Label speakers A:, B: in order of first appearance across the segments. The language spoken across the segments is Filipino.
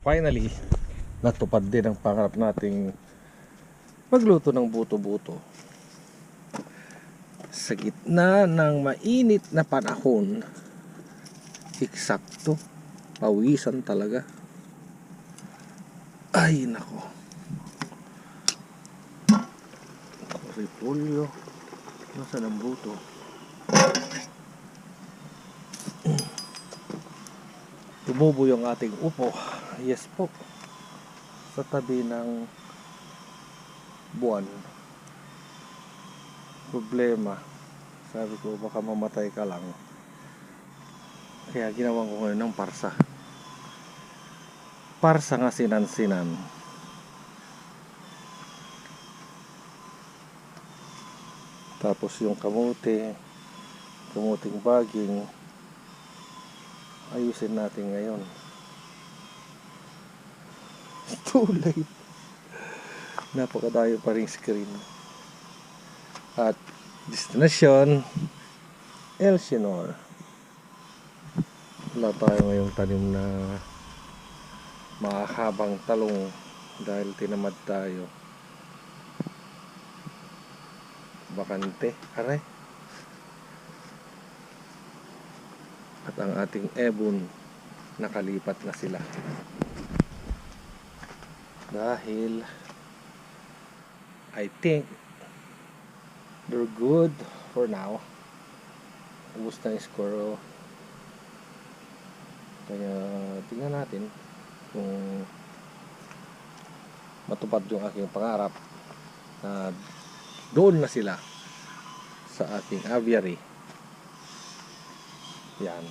A: Finally, natupad din ang pangarap nating magluto ng buto-buto sa gitna ng mainit na panahon. Eksakto, pawisan talaga. Ay nako, repolyo, nasaan ang buto? Tumubo yung ating upo. Yes po, sa tabi ng buwan. Problema, sabi ko baka mamatay ka lang, kaya ginawa ko ngayon ng parsa nga sinan-sinan. Tapos yung kamuting baging ayusin natin ngayon. Too late, napakadayo pa ring screen. At destinasyon Elsinore. Wala tayo ngayong tanim na mahabang talong dahil tinamad tayo. Bakante, aray. At ang ating ebon nakalipat na sila dahil I think they're good for now. Ubus na yung squirrel, kaya tingnan natin kung matupad yung aking pangarap na doon na sila sa ating aviary. Yan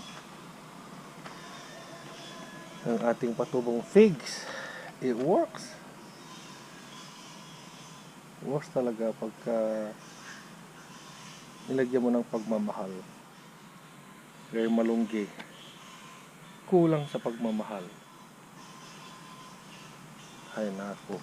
A: ang ating patubong figs. It works talaga pagka nilagyan mo ng pagmamahal. Gaya malunggi, kulang sa pagmamahal. Ay nako.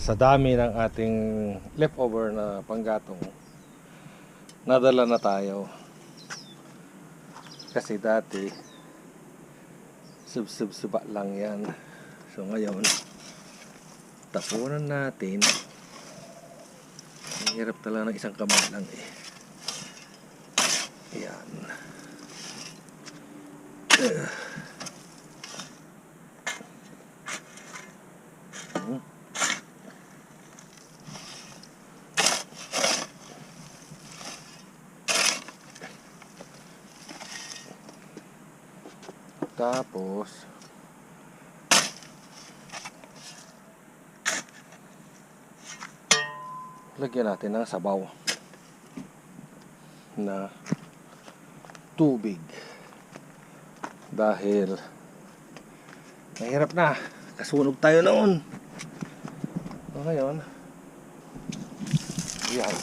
A: Sa dami ng ating leftover na panggatong, nadala na tayo. Kasi dati sub-suba lang yan. So ngayon tapunan natin. Ang hirap talaga ng isang kamay lang eh. Ayan. Tapos lagyan natin ng sabaw na tubig dahil mahirap na, kasunog tayo noon. So ngayon, yan.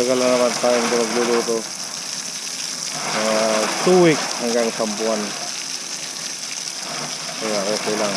A: Tagal na naman tayong magluluto. 2 weeks hanggang 1 buwan. Kaya okay lang.